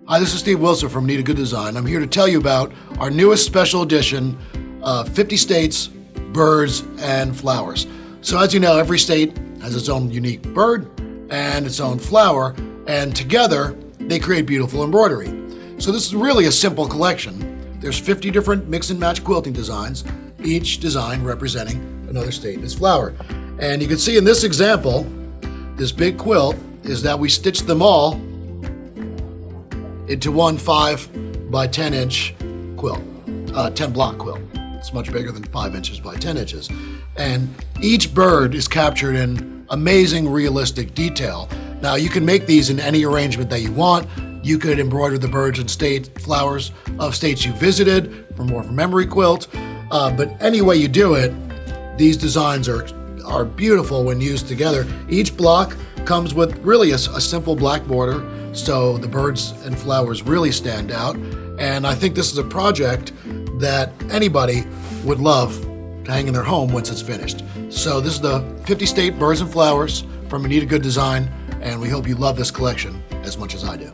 Hi, this is Steve Wilson from Anita Goodesign. I'm here to tell you about our newest special edition, 50 states, birds, and flowers. So as you know, every state has its own unique bird and its own flower, and together they create beautiful embroidery. So this is really a simple collection. There's 50 different mix and match quilting designs, each design representing another state and its flower. And you can see in this example, this big quilt, is that we stitched them all into one 5 by 10 inch quilt, 10 block quilt. It's much bigger than 5 inches by 10 inches. And each bird is captured in amazing realistic detail. Now you can make these in any arrangement that you want. You could embroider the birds and flowers of states you visited for more of a memory quilt. But any way you do it, these designs are beautiful when used together. Each block comes with really a simple black border, so the birds and flowers really stand out. And I think this is a project that anybody would love to hang in their home once it's finished. So this is the 50 state birds and flowers from Anita Goodesign, and we hope you love this collection as much as I do.